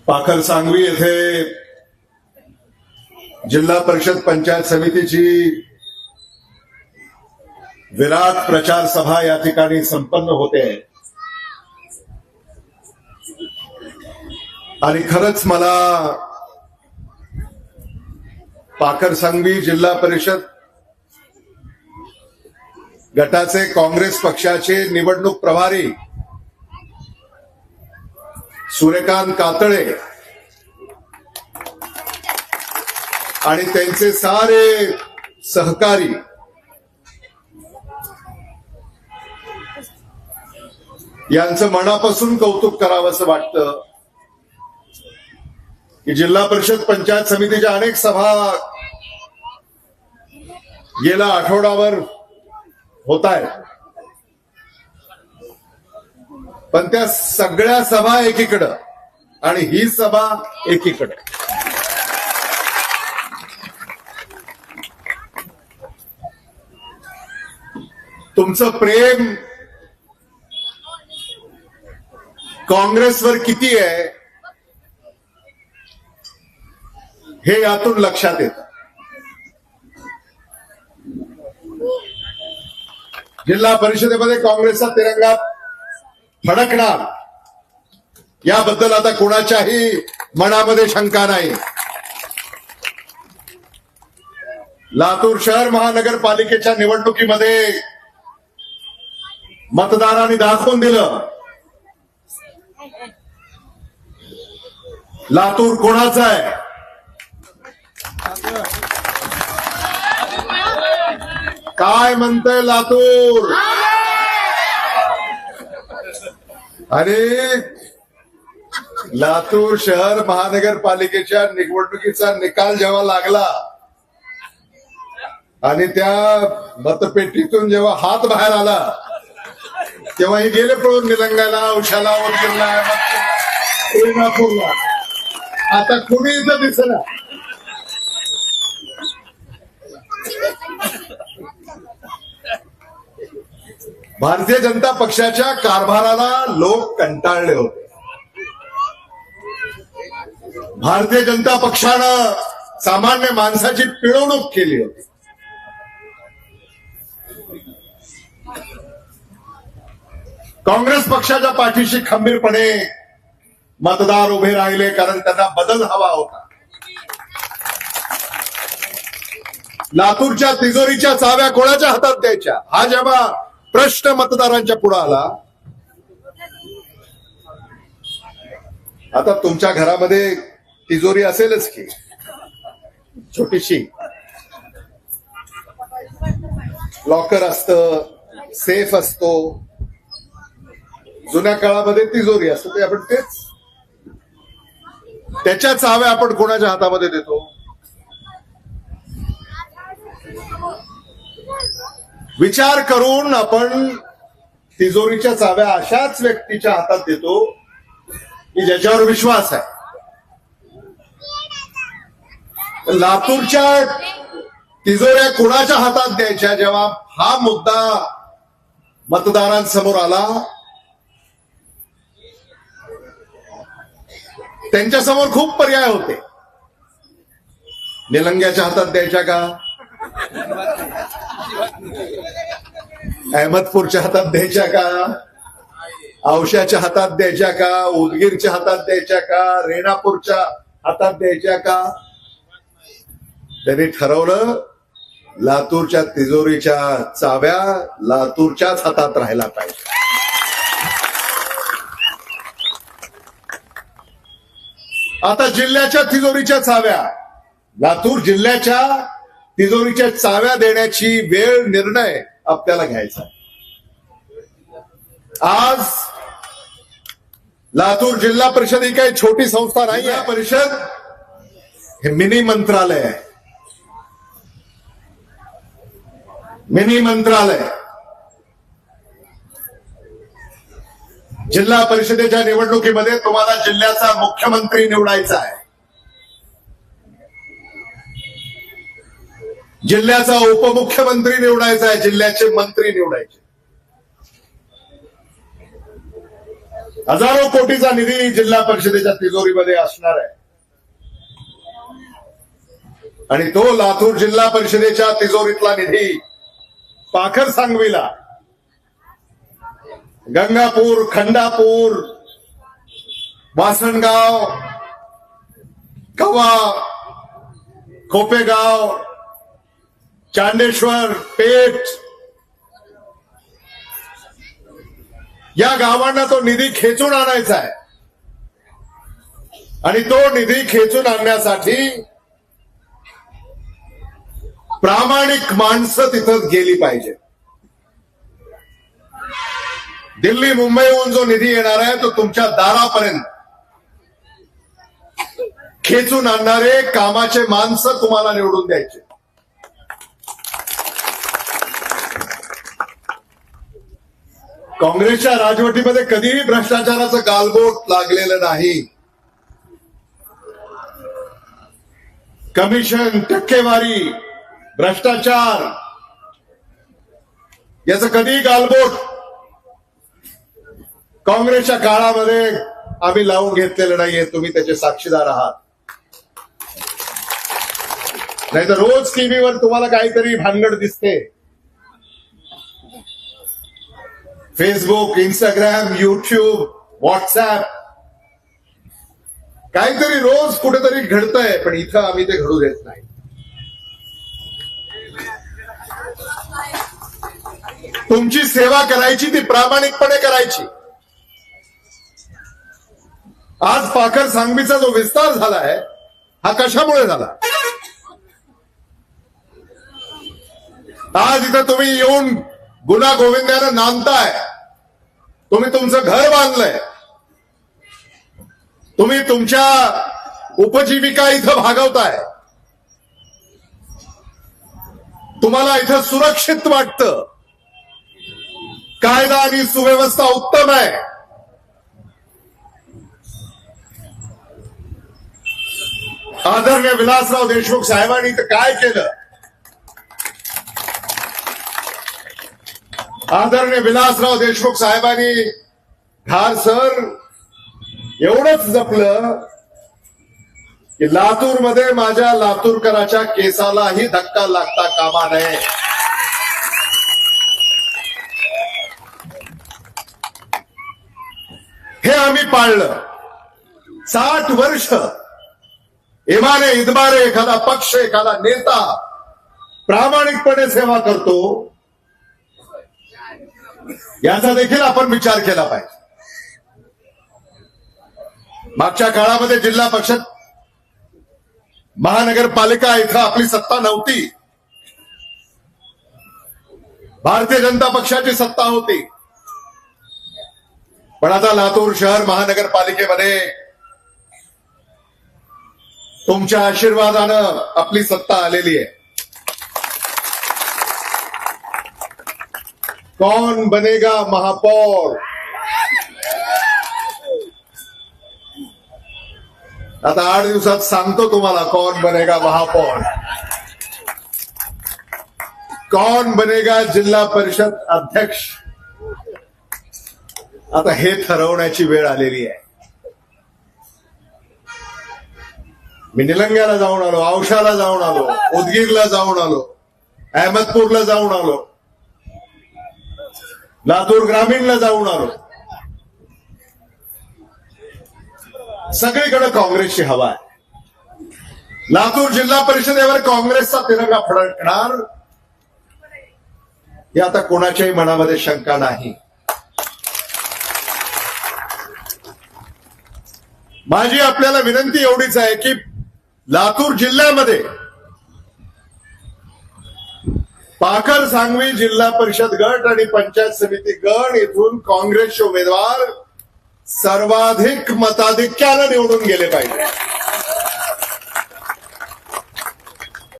पाखर सांगवी येथे जिल्हा परिषद पंचायत समितीची विराट प्रचार सभा या ठिकाणी संपन्न होते आणि खरंच मला पाखर सांगवी जिल्हा परिषद गटाचे काँग्रेस पक्षाचे निवडणूक प्रभारी सूर्यकांत कातळे आणि त्यांचे सारे सहकारी यांचं मनापासून कौतुक करावं असं वाटतं की जिल्हा परिषद पंचायत समितीच्या अनेक सभा गेला आठवडाभर होत आहेत, पण त्या सगळ्या सभा एकीकडं आणि ही सभा एकीकडे. तुमचं प्रेम काँग्रेसवर किती आहे हे यातून लक्षात येतं. जिल्हा परिषदेमध्ये काँग्रेसचा तिरंगा फडकणार याबद्दल आता कोणाच्याही मनामध्ये शंका नाही. लातूर शहर महानगरपालिकेच्या निवडणुकीमध्ये मतदारांनी दाखवून दिलं लातूर कोणाचं आहे. काय म्हणतंय लातूर? अरे लातूर शहर महानगरपालिकेच्या निवडणुकीचा निकाल जेव्हा लागला आणि त्या मतपेटीतून जेव्हा हात बाहेर आला तेव्हा हे गेले पळून निलंग्याला, औशाला, वरला, नागपूरला. आता कुणी इथं दिसना. भारतीय जनता पक्षाच्या कारभाराला लोक कंटाळले होते. भारतीय जनता पक्षानं सामान्य माणसाची पिळवणूक केली होती. काँग्रेस पक्षाच्या पाठीशी खंबीरपणे मतदार उभे राहिले कारण त्यांना बदल हवा होता. लातूरच्या तिजोरीच्या चाव्या कोणाच्या हातात द्यायच्या हा जेव्हा प्रश्न मतदारांच्या पुढे आला. आता तुमच्या घरामध्ये तिजोरी असेलच की छोटीशी, लॉकर असतं, सेफ असतो. जुन्या काळामध्ये तिजोरी असते ते आपण तेच त्याच्या चाव्या आपण कोणाच्या हातामध्ये देतो. विचार करून आपण तिजोरीच्या चाव्या अशाच व्यक्तीच्या हातात देतो की ज्याच्यावर विश्वास आहे. लातूरच्या तिजोऱ्या कोणाच्या हातात द्यायच्या जेव्हा हा मुद्दा मतदारांसमोर आला, त्यांच्यासमोर खूप पर्याय होते. निलंग्याच्या हातात द्यायच्या का, अहमदपूरच्या हातात द्यायच्या का, औशाच्या हातात द्यायच्या का, उदगीरच्या हातात द्यायच्या का, रेणापूरच्या हातात द्यायच्या का. त्यांनी ठरवलं लातूरच्या तिजोरीच्या चाव्या लातूरच्याच हातात राहायला पाहिजे. आता जिल्ह्याच्या तिजोरीच्या चाव्या, लातूर जिल्ह्याच्या तिजोरीच्या चाव्या देण्याची वेळ, निर्णय आपल्याला घ्यायचा आहे. आज लातूर जिल्हा परिषद ही काही छोटी संस्था नाही. जिल्हा परिषद हे मिनी मंत्रालय आहे. मिनी मंत्रालय. जिल्हा परिषदेच्या निवडणुकीमध्ये तुम्हाला जिल्ह्याचा मुख्यमंत्री निवडायचा आहे, जिल्ह्याचा उपमुख्यमंत्री निवडायचा आहे, जिल्ह्याचे मंत्री निवडायचे. हजारो कोटीचा निधी जिल्हा परिषदेच्या तिजोरीमध्ये असणार आहे आणि तो लातूर जिल्हा परिषदेच्या तिजोरीतला निधी पाखर सांगवीला, गंगापूर, खंडापूर, वासणगाव, कवा, खोपेगाव, चांडेश्वर, पेठ या गावांना तो निधी खेचून आणायचा आहे आणि तो निधी खेचून आणण्यासाठी प्रामाणिक माणसं तिथं गेली पाहिजे. दिल्ली, मुंबईहून जो निधी येणार आहे तो तुमच्या दारापर्यंत खेचून आणणारे कामाचे माणसं तुम्हाला निवडून द्यायचे. काँग्रेसच्या राजवटीमध्ये कधीही भ्रष्टाचाराचं गालबोट लागलेलं नाही. कमिशन, टक्केवारी, भ्रष्टाचार याचं कधीही गालबोट काँग्रेसच्या काळामध्ये आम्ही लावून घेतलेलं नाहीये. तुम्ही त्याचे साक्षीदार आहात. नाही तर रोज टीव्हीवर तुम्हाला काहीतरी भानगड दिसते. फेसबुक, इंस्टाग्राम, युट्यूब, व्हॉट्सअप काहीतरी रोज कुठेतरी घडतंय, पण इथं आम्ही ते घडू देत नाही. तुमची सेवा करायची ती प्रामाणिकपणे करायची. आज पाखर सांगवीचा जो विस्तार झाला आहे हा कशामुळे झाला? आज इथं तुम्ही येऊन गुन्हा गोविंद्यानं नांदताय. तुम्ही तुमचं घर बांधलंय. तुम्ही तुमच्या उपजीविका इथं भागवताय. तुम्हाला इथं सुरक्षित वाटतं. कायदा आणि सुव्यवस्था उत्तम आहे. आदरणीय विलासराव देशमुख साहेबांनी तर काय केलं? आदरणीय विलासराव देशमुख साहेबांनी धारसर एवढंच जपलं की लातूरमध्ये माझ्या लातूरकराच्या केसालाही धक्का लागता कामा नये. हे आम्ही पाळलं. 60 वर्ष इमाने इदमाने एखादा पक्ष, एखादा नेता प्रामाणिकपणे सेवा करतो याचा देखील आपण विचार केला पाहिजे. मागच्या काळामध्ये जिल्हा परिषद, महानगरपालिका इथं आपली सत्ता नव्हती. भारतीय जनता पक्षाची सत्ता होती. पण आता लातूर शहर महानगरपालिकेमध्ये तुमच्या आशीर्वादानं आपली सत्ता आलेली आहे. कौन बनेगा महापौर? आता 8 दिवसात सांगतो तुम्हाला कौन बनेगा महापौर, कौन बनेगा जिल्हा परिषद अध्यक्ष. आता हे ठरवण्याची वेळ आलेली आहे. मी निलंग्याला जाऊन आलो, औशाला जाऊन आलो, उदगीरला जाऊन आलो, अहमदपूरला जाऊन आलो, लातूर ग्रामीणला जाऊन आलो. सगळीकडे काँग्रेसची हवा आहे. लातूर जिल्हा परिषदेवर काँग्रेसचा तिरंगा फडकणार हे आता कोणाच्याही मनामध्ये शंका नाही. माझी आपल्याला विनंती एवढीच आहे की लातूर जिल्ह्यामध्ये पाखर सांगवी जिल्हा परिषद गट आणि पंचायत समिती गट येथून काँग्रेसचे उमेदवार सर्वाधिक मताधिक्यानं निवडून गेले पाहिजे.